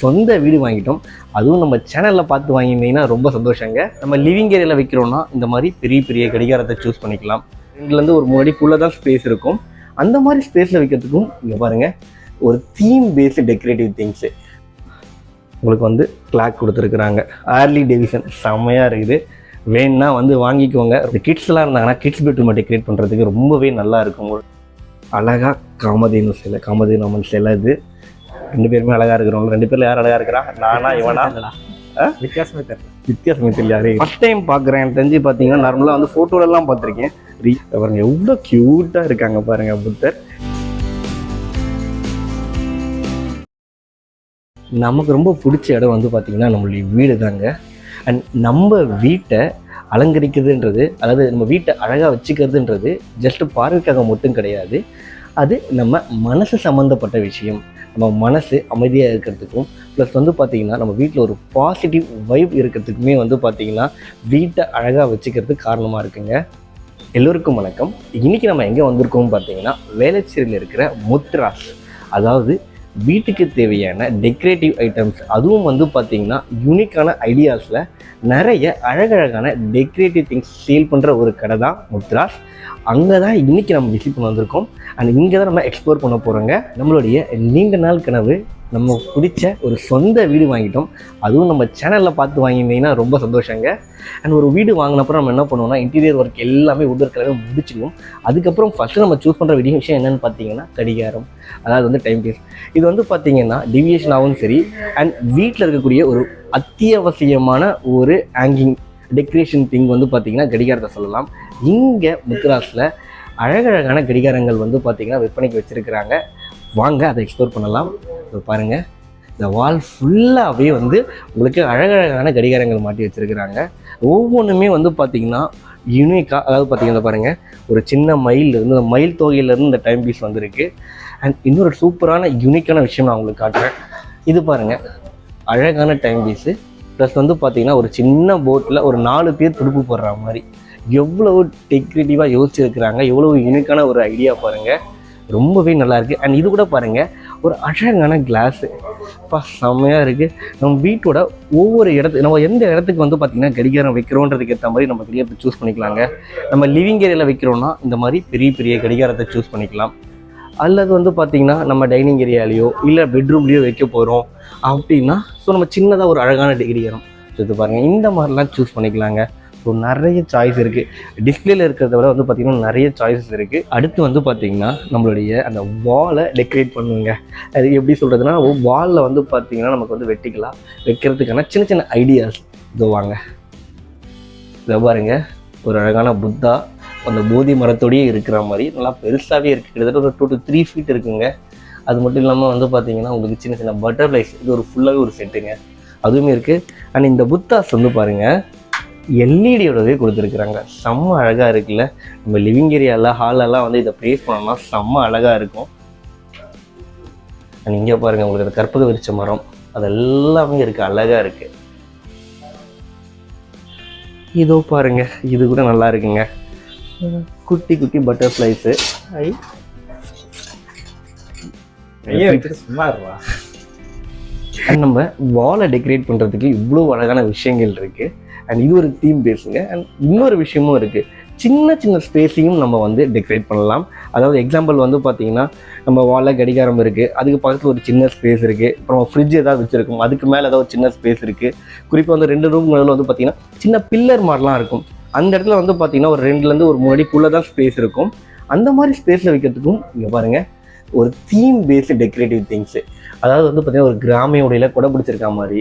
சொந்த வீடு வாங்கிட்டோம். அதுவும் நம்ம சேனலில் பார்த்து வாங்கியிருந்தீங்கன்னா ரொம்ப சந்தோஷங்க. நம்ம லிவிங் ஏரியாவில் வைக்கிறோன்னா இந்த மாதிரி பெரிய பெரிய கடிகாரத்தை சூஸ் பண்ணிக்கலாம். 2லேருந்து ஒரு 3 அடிக்குள்ளே தான் ஸ்பேஸ் இருக்கும். அந்த மாதிரி ஸ்பேஸில் வைக்கிறதுக்கும் இங்கே பாருங்கள் ஒரு தீம் பேஸ்டு டெக்கரேட்டிவ் திங்ஸு. உங்களுக்கு கிளாக் கொடுத்துருக்குறாங்க. ஹார்லி டேவிட்சன் செம்மையாக இருக்குது. வேணுன்னா வாங்கிக்கோங்க. இந்த கிட்ஸ்லாம் இருந்தாங்கன்னா கிட்ஸ் பெட்ரூமை டெக்கரேட் பண்ணுறதுக்கு ரொம்பவே நல்லா இருக்கும். அழகாக காமதேனு அம்மன் சிலை. இது 2 பேருமே அழகாக இருக்கிறவங்க. 2 பேரில் யார் அழகாக இருக்கிறா? நானா இவனா? வித்தியாசமே தெரியல. ஃபஸ்ட் டைம் பார்க்குறேன். எனக்கு தெரிஞ்சு பார்த்தீங்கன்னா நார்மலாக ஃபோட்டோலலாம் பார்த்துருக்கேன். பாருங்க எவ்வளோ க்யூட்டாக இருக்காங்க பாருங்கள் புத்தர். நமக்கு ரொம்ப பிடிச்ச இடம் பார்த்திங்கன்னா நம்மளுடைய வீடு தாங்க. அண்ட் நம்ம வீட்டை அலங்கரிக்கிறதுன்றது, அதாவது நம்ம வீட்டை அழகாக வச்சுக்கிறதுன்றது ஜஸ்ட்டு பார்வைக்காக மட்டும் கிடையாது. அது நம்ம மனசு சம்மந்தப்பட்ட விஷயம். நம்ம மனசு அமைதியாக இருக்கிறதுக்கும் ப்ளஸ் பார்த்திங்கன்னா நம்ம வீட்டில் ஒரு பாசிட்டிவ் வைப் இருக்கிறதுக்குமே பார்த்திங்கன்னா வீட்டை அழகாக வச்சுக்கிறதுக்கு காரணமாக இருக்குங்க. எல்லோருக்கும் வணக்கம். இன்றைக்கி நம்ம எங்கே வந்திருக்கோம்னு பார்த்தீங்கன்னா வேளச்சேரியில் இருக்கிற முத்ராஸ், அதாவது வீட்டுக்கு தேவையான டெக்கரேட்டிவ் ஐட்டம்ஸ், அதுவும் பார்த்திங்கன்னா யூனிக்கான ஐடியாஸில் நிறைய அழகழகான டெக்கரேட்டிவ் திங்ஸ் சேல் பண்ணுற ஒரு கடை தான் முத்ராஸ். அங்கே தான் இன்றைக்கி நம்ம விசிட் பண்ண வந்திருக்கோம். அண்ட் இங்கே தான் நம்ம எக்ஸ்ப்ளோர் பண்ண போகிறோங்க. நம்மளுடைய நீண்ட நாள் கனவு, நம்ம பிடிச்ச ஒரு சொந்த வீடு வாங்கிட்டோம். அதுவும் நம்ம சேனலில் பார்த்து வாங்கியிருந்தீங்கன்னா ரொம்ப சந்தோஷங்க. அண்ட் ஒரு வீடு வாங்கினப்பறம் நம்ம என்ன பண்ணுவோம்னா இன்டீரியர் ஒர்க் எல்லாமே உடற்கலவே முடிச்சிடுவோம். அதுக்கப்புறம் ஃபஸ்ட்டு நம்ம சூஸ் பண்ணுற விஷயம் என்னென்னு பார்த்தீங்கன்னா கடிகாரம், அதாவது டைம் பீஸ். இது பார்த்தீங்கன்னா டிவியேஷனாகவும் சரி அண்ட் வீட்டில் இருக்கக்கூடிய ஒரு அத்தியாவசியமான ஒரு ஹேங்கிங் டெக்கரேஷன் திங் பார்த்தீங்கன்னா கடிகாரத்தை சொல்லலாம். இங்கே முத்ராஸில் அழகழகான கடிகாரங்கள் பார்த்திங்கன்னா விற்பனைக்கு வச்சுருக்கிறாங்க. வாங்க அதை எக்ஸ்ப்ளோர் பண்ணலாம். பாருங்கள், இந்த வால் ஃபுல்லாகவே உங்களுக்கு அழகழகான கடிகாரங்கள் மாட்டி வச்சுருக்கிறாங்க. ஒவ்வொன்றுமே பார்த்திங்கன்னா யூனிக்காக, அதாவது பார்த்திங்கன்னா பாருங்கள் ஒரு சின்ன மயிலிருந்து, அந்த மயில் தொகையிலேருந்து இந்த டைம் பீஸ் வந்திருக்கு. அண்ட் இன்னொரு சூப்பரான யூனிக்கான விஷயம் நான் உங்களுக்கு காட்டுறேன். இது பாருங்கள், அழகான டைம் பீஸு ப்ளஸ் பார்த்திங்கன்னா ஒரு சின்ன போட்டில் ஒரு 4 பேர் துடுப்பு போடுற மாதிரி எவ்வளவு டெக்கரேட்டிவாக யோசிச்சுருக்கிறாங்க. எவ்வளோ யூனிக்கான ஒரு ஐடியா பாருங்கள், ரொம்பவே நல்லாயிருக்கு. அண்ட் இது கூட பாருங்கள் ஒரு அழகான கிளாஸு, செம்மையாக இருக்குது. நம்ம வீட்டோட ஒவ்வொரு நம்ம எந்த இடத்துக்கு பார்த்திங்கன்னா கடிகாரம் வைக்கிறோன்றதுக்கு ஏற்ற மாதிரி நம்ம கடிகாரத்தை சூஸ் பண்ணிக்கலாங்க. நம்ம லிவிங் ஏரியாவில் வைக்கிறோன்னா இந்த மாதிரி பெரிய பெரிய கடிகாரத்தை சூஸ் பண்ணிக்கலாம். அல்லது பார்த்திங்கன்னா நம்ம டைனிங் ஏரியாலேயோ இல்லை பெட்ரூம்லேயோ வைக்க போகிறோம் அப்படின்னா நம்ம சின்னதாக ஒரு அழகான கடிகாரம் இது பாருங்கள், இந்த மாதிரிலாம் சூஸ் பண்ணிக்கலாங்க. ஸோ நிறைய சாய்ஸ் இருக்குது. டிஸ்பிளேல இருக்கிறத விட பார்த்திங்கன்னா நிறைய சாய்ஸஸ் இருக்குது. அடுத்து பார்த்திங்கன்னா நம்மளுடைய அந்த வாலை டெக்கரேட் பண்ணுங்க. அது எப்படி சொல்கிறதுனா, வாலில் பார்த்திங்கன்னா நமக்கு வெட்டிக்கலாம் வைக்கிறதுக்கான சின்ன சின்ன ஐடியாஸ் இது வாங்க. இதை பாருங்க, ஒரு அழகான புத்தா அந்த போதி மரத்தோடையே இருக்கிற மாதிரி நல்லா பெருசாகவே இருக்குது. கிட்டத்தட்ட ஒரு 2 to 3 feet இருக்குங்க. அது மட்டும் இல்லாமல் பார்த்திங்கன்னா உங்களுக்கு சின்ன சின்ன பட்டர்ஃப்ளைஸ், இது ஒரு ஃபுல்லாகவே ஒரு செட்டுங்க, அதுவுமே இருக்குது. அண்ட் இந்த புத்தாஸ் பாருங்கள் எல்இடியோடவே கொடுத்துருக்குறாங்க. செம்ம அழகாக இருக்குல்ல. நம்ம லிவிங் ஏரியாவில் ஹாலெல்லாம் இதை ப்ளேஸ் பண்ணோம்னா செம்ம அழகாக இருக்கும். அண்ட் இங்கே பாருங்கள் உங்களுக்கு அந்த கற்பக விரிச்ச மரம் அதெல்லாமே இருக்குது, அழகாக இருக்குது. இதோ பாருங்கள், இது கூட நல்லா இருக்குங்க. குட்டி குட்டி பட்டர்ஃப்ளைஸு சும்மா இருவா. நம்ம வாலை டெக்கரேட் பண்ணுறதுக்கு இவ்வளோ அழகான விஷயங்கள் இருக்குது. அண்ட் இது ஒரு தீம் பேஸுங்க. அண்ட் இன்னொரு விஷயமும் இருக்குது, சின்ன சின்ன ஸ்பேஸையும் நம்ம டெக்கரேட் பண்ணலாம். அதாவது எக்ஸாம்பிள் பார்த்திங்கன்னா நம்ம வாலில் கடிகாரம் இருக்குது, அதுக்கு பக்கத்தில் ஒரு சின்ன ஸ்பேஸ் இருக்குது. அப்புறம் ஃப்ரிட்ஜ் ஏதாவது வச்சுருக்கோம், அதுக்கு மேலே ஏதாவது ஒரு சின்ன ஸ்பேஸ் இருக்குது. குறிப்பாக 2 ரூம் பார்த்திங்கன்னா சின்ன பில்லர் மாதிரிலாம் இருக்கும். அந்த இடத்துல பார்த்திங்கன்னா ஒரு 2லேருந்து ஒரு 3 அடிக்குள்ளே தான் ஸ்பேஸ் இருக்கும். அந்த மாதிரி ஸ்பேஸில் வைக்கிறதுக்கும் இங்கே பாருங்கள் ஒரு தீம் பேஸ்டு டெக்கரேட்டிவ் திங்ஸு. அதாவது பார்த்திங்கன்னா ஒரு கிராமிய உடையில் கொடை பிடிச்சிருக்க மாதிரி,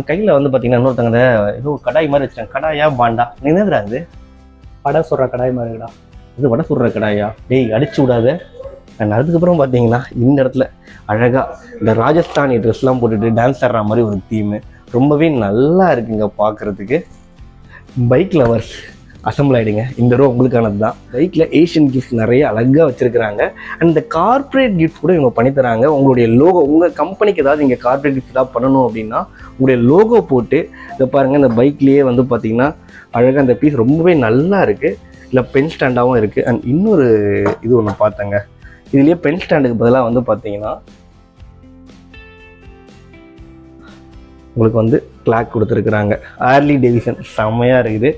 கையில் பார்த்திங்கன்னா இன்னொருத்தங்க ஏதோ கடாய் மாதிரி வச்சுருக்காங்க. கடாயா பாண்டா என்னதுடா? அது வடை சுடுற கடாய் மாதிரிடா. இது வடை சுடுற கடாயா? டேய் அடிச்சு விடாத. அண்ட் அதுக்கப்புறம் பார்த்திங்கன்னா இந்த இடத்துல அழகாக இந்த ராஜஸ்தானி ட்ரெஸ்லாம் போட்டுட்டு டான்ஸ் ஆடுற மாதிரி ஒரு தீமு ரொம்பவே நல்லா இருக்குங்க பார்க்குறதுக்கு. பைக் லவர்ஸ் அசம்பிள் ஆகிடுங்க, இந்த ரோ உங்களுக்கானது தான். பைக்கில் ஏஷியன் கிஃப்ட் நிறைய அழகாக வச்சுருக்கிறாங்க. அண்ட் இந்த கார்பரேட் கிஃப்ட் கூட இவங்க பண்ணித்தராங்க. உங்களுடைய லோகோ, உங்கள் கம்பெனிக்கு ஏதாவது நீங்கள் கார்பரேட் கிஃப்ட் ஏதாவது பண்ணணும் அப்படின்னா உங்களுடைய லோகோ போட்டு இதை பாருங்கள். இந்த பைக்லேயே பார்த்திங்கன்னா அழகாக அந்த பீஸ் ரொம்பவே நல்லா இருக்குது. இல்லை பென் ஸ்டாண்டாகவும் இருக்குது. அண்ட் இன்னொரு இது ஒன்று பார்த்தேங்க, இதுலேயே பென் ஸ்டாண்டுக்கு பதிலாக பார்த்திங்கன்னா உங்களுக்கு வந்து கிளாக் கொடுத்துருக்குறாங்க. ஹார்லி டேவிட்சன் செம்மையாக இருக்குது.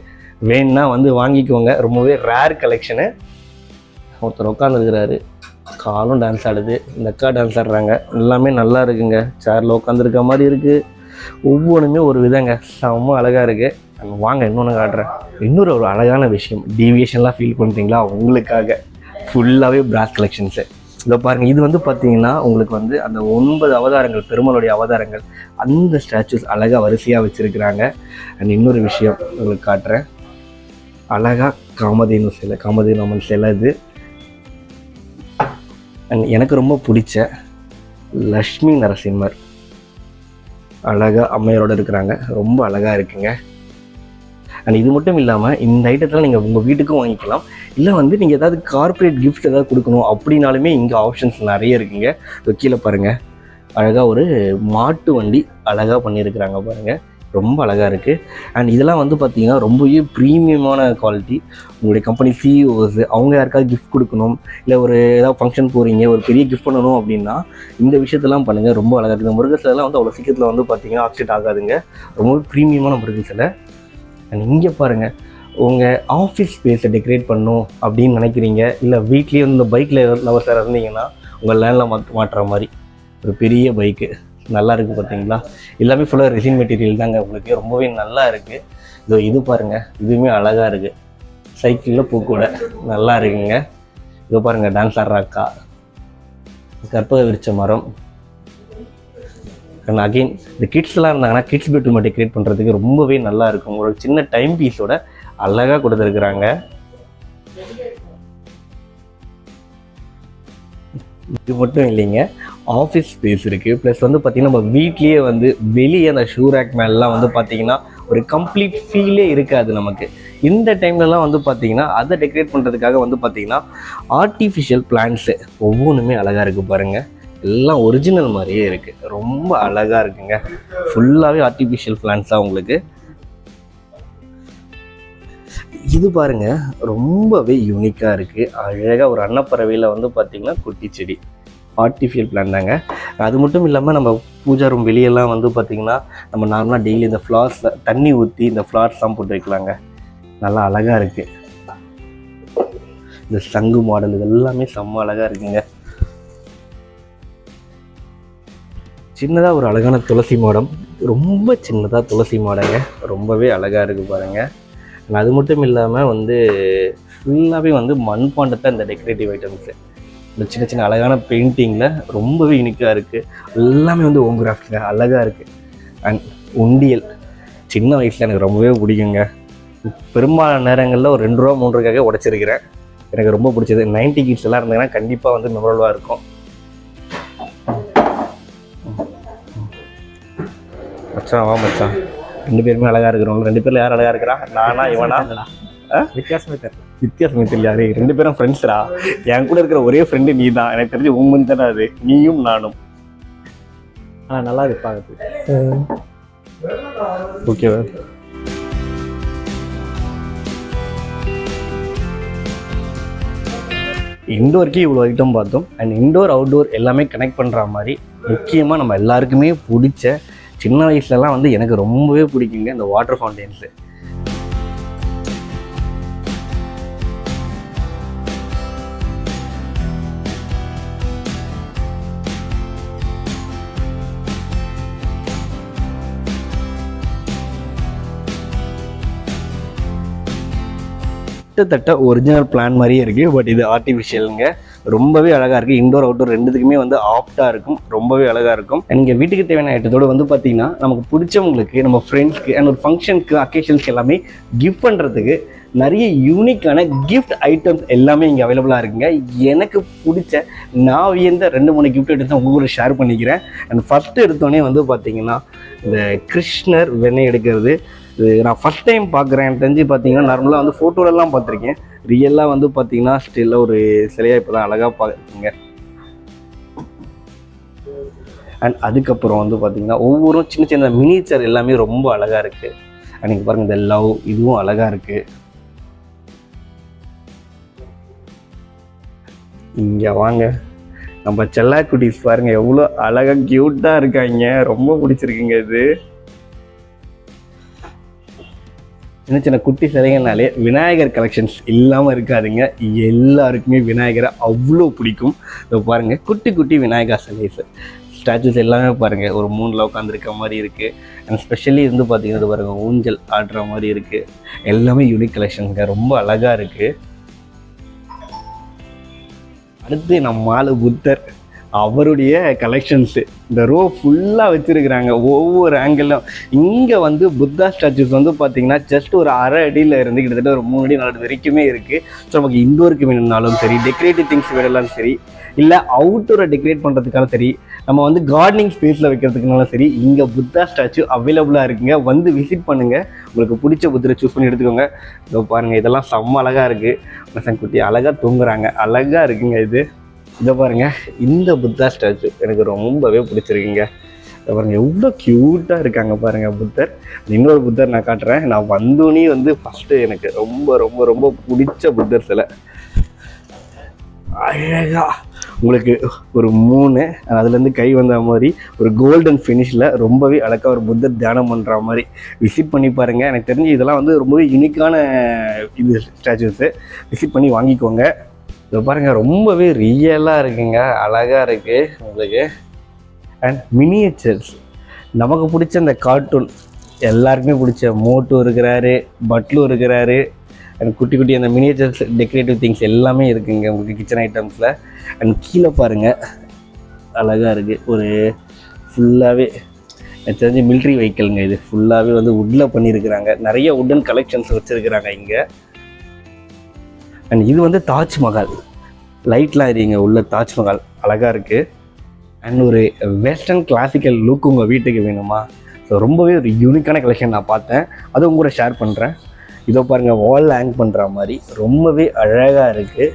வேணுன்னா வந்து வாங்கிக்கோங்க. ரொம்பவே ரேர் கலெக்ஷனு. ஒருத்தர் உட்காந்துருக்கிறாரு, காலும் டான்ஸ் ஆடுது, இந்த அக்கா டான்ஸ் ஆடுறாங்க. எல்லாமே நல்லா இருக்குங்க. சேரில் உட்காந்துருக்க மாதிரி இருக்குது. ஒவ்வொன்றுமே ஒரு விதங்க, செம்ம அழகாக இருக்குது. வாங்க இன்னொன்று காட்டுறேன். இன்னொரு ஒரு அழகான விஷயம், டீவியேஷன்லாம் ஃபீல் பண்ணுறீங்களா? உங்களுக்காக ஃபுல்லாகவே பிராஸ் கலெக்ஷன்ஸு. இதை பாருங்கள். இது வந்து பார்த்தீங்கன்னா உங்களுக்கு வந்து அந்த 9 அவதாரங்கள், பெருமாளுடைய அவதாரங்கள், அந்த ஸ்டாச்சுஸ் அழகாக வரிசையாக வச்சுருக்கிறாங்க. அண்ட் இன்னொரு விஷயம் உங்களுக்கு காட்டுறேன். அழகாக காமதேனு சிலை, காமதேனு அம்மன் சிலை இது. அண்ட் எனக்கு ரொம்ப பிடிச்ச லக்ஷ்மி நரசிம்மர் அழகாக அம்மையாரோடு இருக்கிறாங்க. ரொம்ப அழகாக இருக்குங்க. அண்ட் இது மட்டும் இல்லாமல் இந்த ஐட்டத்தில் நீங்கள் உங்கள் வீட்டுக்கும் வாங்கிக்கலாம். இல்லை வந்து நீங்கள் ஏதாவது கார்ப்பரேட் கிஃப்ட் ஏதாவது கொடுக்கணும் அப்படின்னாலுமே இங்கே ஆப்ஷன்ஸ் நிறைய இருக்குங்க. கீழே பாருங்கள், அழகாக ஒரு மாட்டு வண்டி அழகாக பண்ணியிருக்கிறாங்க பாருங்கள். ரொம்ப அழகாக இருக்குது. அண்ட் இதெல்லாம் வந்து பார்த்திங்கன்னா ரொம்பவே ப்ரீமியமான குவாலிட்டி. உங்களுடைய கம்பெனி சிஇஓஸ் அவங்க யாருக்காவது கிஃப்ட் கொடுக்கணும், இல்லை ஒரு ஏதாவது ஃபங்க்ஷன் போகிறீங்க, ஒரு பெரிய கிஃப்ட் பண்ணணும் அப்படின்னா இந்த விஷயத்தெல்லாம் பண்ணுங்கள். ரொம்ப அழகாக இருக்குது. இந்த முருகர் சிலைலாம் வந்து அவ்வளோ சீக்கிரத்தில் வந்து பார்த்திங்கன்னா ஆக்சிடென்ட் ஆகாதுங்க. ரொம்பவே ப்ரீமியமான முருகர் சிலை. அண்ட் இங்கே பாருங்கள், உங்கள் ஆஃபீஸ் ஸ்பேஸை டெக்கரேட் பண்ணணும் அப்படின்னு நினைக்கிறீங்க, இல்லை வீட்லேயே வந்து இந்த பைக்கில் லவர்ஸாக இருந்தீங்கன்னா உங்கள் லேண்டில் மாட்டுற மாதிரி ஒரு பெரிய பைக்கு நல்லா இருக்குது பார்த்தீங்களா? எல்லாமே ஃபுல்லாக ரெசின் மெட்டீரியல் தாங்க. உங்களுக்கு ரொம்பவே நல்லா இருக்குது. இது பாருங்கள், இதுவுமே அழகாக இருக்குது. சைக்கிளில் பூக்கூட நல்லா இருக்குங்க. இது பாருங்கள், டான்ஸ் ஆடுற அக்கா, கற்பக விரிச்ச மரம். அண்ட் அகெயின் இந்த கிட்ஸ்லாம் இருந்தாங்கன்னா கிட்ஸ் பெட்ரூமை டெக்கரேட் பண்ணுறதுக்கு ரொம்பவே நல்லா இருக்கும். ஒரு சின்ன டைம் பீஸோட அழகாக கொடுத்துருக்குறாங்க. இது மட்டும் இல்லைங்க, ஆஃபீஸ் ஸ்பேஸ் இருக்குது. ப்ளஸ் வந்து பார்த்திங்கன்னா நம்ம வீட்லேயே வந்து வெளியே அந்த ஷூ ரேக் மேலாம் வந்து பார்த்திங்கன்னா ஒரு கம்ப்ளீட் ஃபீலே இருக்காது நமக்கு. இந்த டைம்லலாம் வந்து பார்த்திங்கன்னா அதை டெக்கரேட் பண்ணுறதுக்காக வந்து பார்த்திங்கன்னா ஆர்டிஃபிஷியல் பிளான்ட்ஸு ஒவ்வொன்றுமே அழகாக இருக்குது பாருங்கள். எல்லாம் ஒரிஜினல் மாதிரியே இருக்குது. ரொம்ப அழகாக இருக்குங்க. ஃபுல்லாகவே ஆர்டிஃபிஷியல் பிளான்ட்ஸாக உங்களுக்கு. இது பாருங்கள், ரொம்பவே யூனிக்காக இருக்குது. அழகாக ஒரு அன்னப்பறவையில் வந்து பார்த்திங்கன்னா குட்டி செடி, ஆர்டிஃபிஷியல் பிளான் தாங்க. அது மட்டும் இல்லாமல் நம்ம பூஜா ரூம் வெளியெல்லாம் வந்து பார்த்திங்கன்னா நம்ம நார்மலாக டெய்லி இந்த ஃப்ளார்ஸில் தண்ணி ஊற்றி இந்த ஃப்ளார்ஸ்லாம் போட்டு வைக்கலாங்க. நல்லா அழகாக இருக்குது. இந்த சங்கு மாடல் இது எல்லாமே செம்ம அழகாக இருக்குங்க. சின்னதாக ஒரு அழகான துளசி மாடம், ரொம்ப சின்னதாக துளசி மாடங்க, ரொம்பவே அழகாக இருக்குது பாருங்கள். அது மட்டும் இல்லாமல் வந்து ஃபுல்லாகவே வந்து மண்பாண்டத்தை இந்த டெக்கரேட்டிவ் ஐட்டம்ஸு, இந்த சின்ன சின்ன அழகான பெயிண்டிங்கில் ரொம்பவே யூனிக்காக இருக்குது. எல்லாமே வந்து ஓம் கிராஃப்ட்ஸுங்க, அழகாக இருக்குது. அண்ட் உண்டியல் சின்ன வயசில் எனக்கு ரொம்பவே பிடிக்குங்க. பெரும்பாலான நேரங்களில் ஒரு 2 ரூபா 3 ரூபாய்க்காக உடச்சிருக்கிறேன். எனக்கு ரொம்ப பிடிச்சது. 90 கிட்ஸ் எல்லாம் இருந்தாங்கன்னா கண்டிப்பாக வந்து மெமரபுளாக இருக்கும். மச்சான் வா மச்சான், 2 பேருமே அழகாக இருக்கிறோம். 2 பேரில் யார் அழகாக இருக்கிறா? நானா இவனா? வித்தியாசமே தெரியல. யாரு 2 பேரும் ஃப்ரெண்ட்ஸ்ரா. என் கூட இருக்கிற ஒரே ஃப்ரெண்டு நீ தான். எனக்கு தெரிஞ்சு உண்மை தானே அது, நீயும் நானும். நல்லா இருக்கு பார்க்கறதுக்கு. ஓகேவா? இண்டோருக்கே இவ்வளோ ஐட்டம் பார்த்தோம். அண்ட் இண்டோர் அவுட்டோர் எல்லாமே கனெக்ட் பண்ணுற மாதிரி முக்கியமாக நம்ம எல்லாருக்குமே பிடிச்ச, சின்ன வயசுலலாம் வந்து எனக்கு ரொம்பவே பிடிக்குங்க இந்த வாட்டர் ஃபவுண்டெயின்ஸு. கிட்டத்தட்ட ஒரிஜினல் பிளான் மாதிரியே இருக்குது. பட் இது ஆர்டிஃபிஷியலுங்க. ரொம்பவே அழகாக இருக்குது. இண்டோர் அவுட்டோர் ரெண்டுத்துக்குமே வந்து ஆப்டாக இருக்கும். ரொம்பவே அழகாக இருக்கும். நீங்கள் வீட்டுக்கு தேவையான ஐட்டத்தோடு வந்து பார்த்திங்கன்னா நமக்கு பிடிச்சவங்களுக்கு, நம்ம ஃப்ரெண்ட்ஸ்க்கு அண்ட் ஒரு ஃபங்க்ஷனுக்கு, அக்கேஷன்ஸ்க்கு எல்லாமே கிஃப்ட் பண்ணுறதுக்கு நிறைய யூனிக்கான கிஃப்ட் ஐட்டம்ஸ் எல்லாமே இங்கே அவைலபிளாக இருக்குங்க. எனக்கு பிடிச்ச நான் வியந்த 2-3 கிஃப்ட் ஐட்டம்ஸ் உங்கள் கூட ஷேர் பண்ணிக்கிறேன். அண்ட் ஃபஸ்ட்டு எடுத்தோடனே வந்து பார்த்திங்கன்னா இந்த கிருஷ்ணர் வெண்ணெய் எடுக்கிறது, இது நான் ஃபஸ்ட் டைம் பார்க்குறேன். எனக்கு தெரிஞ்சு பார்த்தீங்கன்னா நார்மலாக வந்து ஃபோட்டோலலாம் பார்த்துருக்கேன். ரியலாக வந்து பார்த்தீங்கன்னா ஸ்டில்லாக ஒரு சிலையாக இப்போ தான் அழகாக பார்க்குறீங்க. அண்ட் அதுக்கப்புறம் வந்து பார்த்தீங்கன்னா ஒவ்வொரு சின்ன சின்ன மினிச்சர் எல்லாமே ரொம்ப அழகாக இருக்குது. அன்றைக்கி பாருங்கள், இந்த லவ் இதுவும் அழகாக இருக்குது. இங்கே வாங்க, நம்ம செல்லா குட்டீஸ் பாருங்கள் எவ்வளோ அழகாக க்யூட்டாக இருக்காங்க. ரொம்ப பிடிச்சிருக்குங்க இது. சின்ன சின்ன குட்டி சிலைகள்னாலே விநாயகர் கலெக்ஷன்ஸ் இல்லாமல் இருக்காதுங்க. எல்லாருக்குமே விநாயகரை அவ்வளோ பிடிக்கும். இதை பாருங்கள், குட்டி குட்டி விநாயகர் சிலைஸ் ஸ்டாச்சுஸ் எல்லாமே பாருங்கள் ஒரு 3ல் உட்காந்துருக்க மாதிரி இருக்குது. அண்ட் ஸ்பெஷலி வந்து பார்த்திங்கன்னா பாருங்கள் ஊஞ்சல் ஆடுற மாதிரி இருக்குது. எல்லாமே யூனிக் கலெக்ஷன்ஸுங்க, ரொம்ப அழகாக இருக்குது. அடுத்து நம்ம ஆளு புத்தர், அவருடைய கலெக்ஷன்ஸு இந்த ரோ ஃபுல்லாக வச்சுருக்கிறாங்க ஒவ்வொரு ஆங்கிளும். இங்கே வந்து புத்தா ஸ்டாச்சுஸ் வந்து பார்த்திங்கன்னா ஜஸ்ட் ஒரு அரை அடியில் இருந்து கிட்டத்தட்ட ஒரு 3 அடி 4 அடி வரைக்குமே இருக்குது. ஸோ நமக்கு இண்டோருக்கு வேணும்னாலும் சரி, டெக்கரேட்டிவ் திங்ஸ் வேணும்னாலும் சரி, இல்லை அவுட்டோரை டெக்கரேட் பண்ணுறதுக்காலும் சரி, நம்ம வந்து கார்டனிங் ஸ்பேஸில் வைக்கிறதுக்குனாலும் சரி, இங்கே புத்தா ஸ்டாச்சு அவைலபிளாக இருக்குங்க. வந்து விசிட் பண்ணுங்கள், உங்களுக்கு பிடிச்ச புத்தரை சூஸ் பண்ணி எடுத்துக்கோங்க. இதோ பாருங்கள், இதெல்லாம் செம்ம அழகாக இருக்குது. மசங்குட்டி அழகாக தூங்குறாங்க, அழகாக இருக்குங்க இது. இதை பாருங்கள், இந்த புத்தா ஸ்டாச்சு எனக்கு ரொம்பவே பிடிச்சிருக்குங்க. இதை பாருங்கள் எவ்வளோ க்யூட்டாக இருக்காங்க பாருங்கள் புத்தர். இன்னொரு புத்தர் நான் காட்டுறேன். நான் வந்தோன்னே வந்து ஃபஸ்ட்டு எனக்கு ரொம்ப ரொம்ப ரொம்ப பிடிச்ச புத்தர் சிலை. அழகா உங்களுக்கு ஒரு 3 அதுலேருந்து கை வந்த மாதிரி ஒரு கோல்டன் ஃபினிஷில் ரொம்பவே அழகாக ஒரு புத்தர் தியானம் பண்ணுற மாதிரி விசிட் பண்ணி பாருங்கள். எனக்கு தெரிஞ்சு இதெல்லாம் வந்து ரொம்பவே யூனிக்கான இது ஸ்டாச்சுஸு. விசிட் பண்ணி வாங்கிக்கோங்க. இதை பாருங்கள் ரொம்பவே ரியலாக இருக்குங்க, அழகாக இருக்குது உங்களுக்கு. அண்ட் மினியேச்சர்ஸ், நமக்கு பிடிச்ச அந்த கார்ட்டூன் எல்லாருக்குமே பிடிச்ச மோட்டு இருக்கிறாரு, பட்லு இருக்கிறாரு. அண்ட் குட்டி குட்டி அந்த மினியேச்சர்ஸ் டெக்கரேட்டிவ் திங்ஸ் எல்லாமே இருக்குங்க உங்களுக்கு கிச்சன் ஐட்டம்ஸில். அண்ட் கீழே பாருங்கள் அழகாக இருக்குது. ஒரு ஃபுல்லாகவே எனக்கு தெரிஞ்சு மிலிட்ரி வெஹிக்கிள்ங்க. இது ஃபுல்லாகவே வந்து வுட்டில் பண்ணியிருக்கிறாங்க. நிறைய வுட்டன் கலெக்ஷன்ஸ் வச்சுருக்கிறாங்க இங்கே. அண்ட் இது வந்து தாஜ்மஹால் லைட்லாம் எரியுங்க உள்ள. தாஜ்மஹால் அழகாக இருக்குது. அண்ட் ஒரு வெஸ்டர்ன் கிளாசிக்கல் லுக் உங்கள் வீட்டுக்கு வேணுமா? ஸோ ரொம்பவே ஒரு யூனிக்கான கலெக்ஷன் நான் பார்த்தேன், அதை உங்க கூட ஷேர் பண்ணுறேன். இதோ பாருங்கள், வால் ஹேங் பண்ணுற மாதிரி ரொம்பவே அழகாக இருக்குது.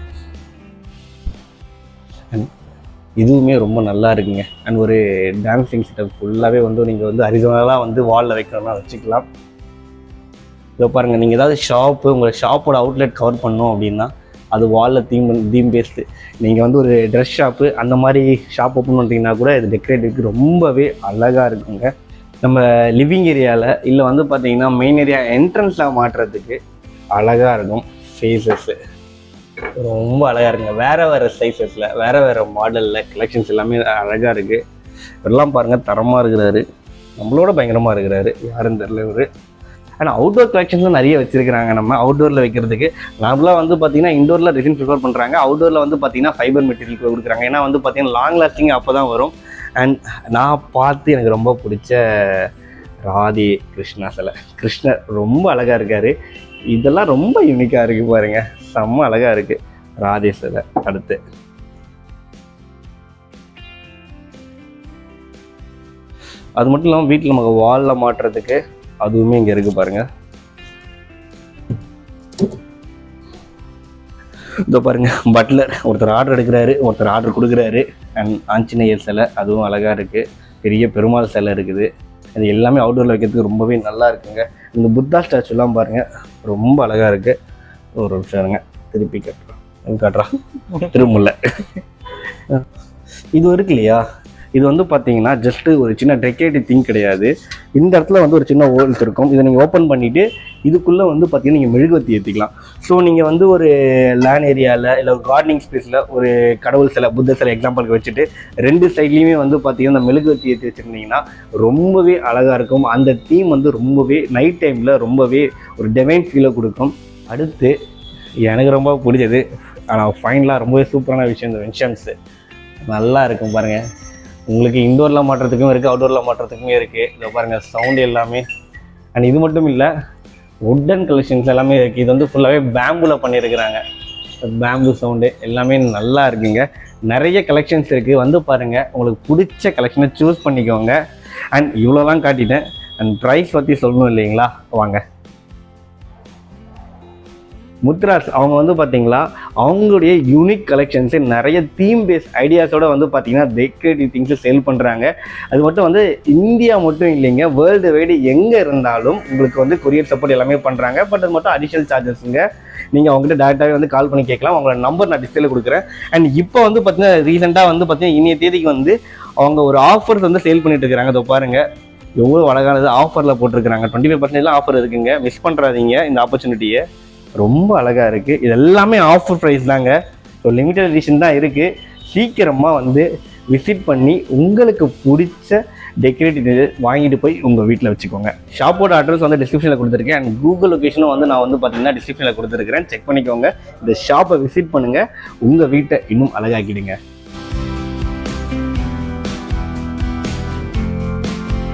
அண்ட் இதுவுமே ரொம்ப நல்லா இருக்குங்க. அண்ட் ஒரு டான்ஸிங் செட்டப் ஃபுல்லாகவே வந்து நீங்கள் வந்து அரிசோனலாக வந்து வாலில் வைக்கணும்னா வச்சுக்கலாம். இதோ பாருங்கள், நீங்கள் ஏதாவது ஷாப்பு, உங்களை ஷாப்போட அவுட்லெட் கவர் பண்ணோம் அப்படின்னா அது வாலில் தீம் பேஸ்டு. நீங்கள் வந்து ஒரு ட்ரெஸ் ஷாப்பு அந்த மாதிரி ஷாப் ஓப்பன் பண்ணுறீங்கன்னா கூட இது டெக்கரேட்டிவ்க்கு ரொம்பவே அழகாக இருக்குங்க. நம்ம லிவிங் ஏரியாவில் இல்லை வந்து பார்த்திங்கன்னா மெயின் ஏரியா என்ட்ரன்ஸில் மாட்டுறதுக்கு அழகாக இருக்கும். ஃபேஸஸ்ஸு ரொம்ப அழகாக இருக்குங்க. வேறு சைஸஸில் வேறு மாடலில் கலெக்ஷன்ஸ் எல்லாமே அழகாக இருக்குது. இதெல்லாம் பாருங்கள், தரமாக இருக்கிறாரு, நம்மளோட பயங்கரமாக இருக்கிறாரு, யாருன்னு தெரியல இவர். ஆனால் அவுட்டோர் கலெக்ஷன்ஸும் நிறைய வச்சுருக்கிறாங்க. நம்ம அவுட்டோரில் வைக்கிறதுக்கு நார்மலாக வந்து பார்த்திங்கன்னா இண்டோரில் ரெசின் ப்ரிஃபர் பண்ணுறாங்க, அவுட்டோரில் வந்து பார்த்திங்கன்னா ஃபைபர் மெட்டீரியல் கொடுக்குறாங்க. ஏன்னா வந்து பார்த்திங்கன்னா லாங் லாஸ்டிங் அப்போ தான் வரும். அண்ட் நான் பார்த்து எனக்கு ரொம்ப பிடிச்ச ராதே கிருஷ்ணா சிலை. கிருஷ்ணர் ரொம்ப அழகாக இருக்கார். இதெல்லாம் ரொம்ப யூனிக்காக இருக்குது பாருங்கள், செம்ம அழகாக இருக்குது ராதே சிலை. அடுத்து அது மட்டும் இல்லாமல் வீட்டில் நமக்கு வாலில் மாட்டுறதுக்கு அதுவுமே இங்கே இருக்குது பாருங்கள். இதோ பாருங்கள், பட்லர் ஒருத்தர் ஆர்டர் எடுக்கிறாரு, ஒருத்தர் ஆர்டர் கொடுக்குறாரு. அண்ட் ஆஞ்சநேயர் சிலை அதுவும் அழகாக இருக்குது. பெரிய பெருமாள் சிலை இருக்குது. அது எல்லாமே அவுட்டோரில் வைக்கிறதுக்கு ரொம்பவே நல்லா இருக்குங்க. இந்த புத்தா ஸ்டாச்சுலாம் பாருங்கள் ரொம்ப அழகாக இருக்குது. ஒரு நிமிஷம் திருப்பி காட்டுறான் திருமுல்ல. இது இருக்கு இல்லையா, இது வந்து பார்த்தீங்கன்னா ஜஸ்ட்டு ஒரு சின்ன டெக்கரேட்டிவ் திங் கிடையாது. இந்த இடத்துல வந்து ஒரு சின்ன ஹோல்ஸ் இருக்கும். இதை நீங்கள் ஓப்பன் பண்ணிவிட்டு இதுக்குள்ளே வந்து பார்த்தீங்கன்னா நீங்கள் மெழுகுவர்த்தி ஏற்றிக்கலாம். ஸோ நீங்கள் வந்து ஒரு லேண்ட் ஏரியாவில் இல்லை ஒரு கார்டனிங் ஸ்பேஸில் ஒரு கடவுள் சிலை, புத்தர் சிலை எக்ஸாம்பிளுக்கு வச்சுட்டு 2 சைட்லேயுமே வந்து பார்த்தீங்கன்னா இந்த மெழுகுவர்த்தி ஏற்றி வச்சுருந்தீங்கன்னா ரொம்பவே அழகாக இருக்கும். அந்த தீம் வந்து ரொம்பவே நைட் டைமில் ரொம்பவே ஒரு டிவைன் ஃபீலை கொடுக்கும். அடுத்து எனக்கு ரொம்ப பிடிச்சது, ஆனால் ஃபைனலாக ரொம்பவே சூப்பரான விஷயம், இந்த வென்ஷன்ஸு நல்லா இருக்கும் பாருங்கள். உங்களுக்கு இண்டோரில் மாட்டுறதுக்கும் இருக்குது, அவுட்டோரில் மாட்டுறதுக்குமே இருக்குது. இதை பாருங்கள் சவுண்டு எல்லாமே. அண்ட் இது மட்டும் இல்லை, வுட்டன் கலெக்ஷன்ஸ் எல்லாமே இருக்குது. இது வந்து ஃபுல்லாகவே பேம்பூவில் பண்ணியிருக்கிறாங்க. பேம்பு சவுண்டு எல்லாமே நல்லா இருக்குங்க. நிறைய கலெக்ஷன்ஸ் இருக்குது, வந்து பாருங்கள். உங்களுக்கு பிடிச்ச கலெக்ஷனை சூஸ் பண்ணிக்கோங்க. அண்ட் இவ்வளோலாம் காட்டிட்டேன். அண்ட் ப்ரைஸ் பற்றி சொல்லணும் இல்லைங்களா, வாங்க. முத்ராஸ் அவங்க வந்து பார்த்தீங்களா, அவங்களுடைய யூனிக் கலெக்ஷன்ஸு நிறைய தீம் பேஸ் ஐடியாஸோடு வந்து பார்த்தீங்கன்னா டெக்கரேட்டிவ் திங்ஸு சேல் பண்ணுறாங்க. அது மட்டும் வந்து இந்தியா மட்டும் இல்லைங்க, வேர்ல்டு வைடு எங்கே இருந்தாலும் உங்களுக்கு வந்து கொரியர் சப்போர்ட் எல்லாமே பண்ணுறாங்க. பட் அது மட்டும் அடிஷனல் சார்ஜஸ்ங்க. நீங்கள் அவங்ககிட்ட டேரெக்டாகவே வந்து கால் பண்ணி கேட்கலாம். அவங்களோட நம்பர் நான் டிஸ்பிளேல கொடுக்குறேன். அண்ட் இப்போ வந்து பார்த்தீங்கன்னா ரீசெண்டாக வந்து பார்த்தீங்கன்னா இன்றைய தேதிக்கு வந்து அவங்க ஒரு ஆஃபர்ஸ் வந்து சேல் பண்ணிட்டு இருக்கிறாங்க. அதை பாருங்கள், எவ்வளோ அழகானது ஆஃபரில் போட்டிருக்கிறாங்க. 25% ஆஃபர் இருக்குங்க, மிஸ் பண்ணுறாதீங்க இந்த ஆப்பர்ச்சுனிட்டியை. ரொம்ப அழகாக இருக்குது. இது எல்லாமே ஆஃபர் ப்ரைஸ் தாங்க. ஸோ லிமிடெட் எடிஷன் தான் இருக்குது. சீக்கிரமாக வந்து விசிட் பண்ணி உங்களுக்கு பிடிச்ச டெக்கரேட்டிவ் வாங்கிட்டு போய் உங்கள் வீட்டில் வச்சுக்கோங்க. ஷாப்போட அட்ரஸ் வந்து டிஸ்கிரிப்ஷனில் கொடுத்துருக்கேன். அண்ட் கூகுள் லொக்கேஷனும் வந்து நான் வந்து பார்த்தீங்கன்னா டிஸ்கிரிப்ஷனில் கொடுத்துருக்கிறேன். செக் பண்ணிக்கோங்க. இந்த ஷாப்பை விசிட் பண்ணுங்கள். உங்கள் வீட்டை இன்னும் அழகாக்கிடுங்க.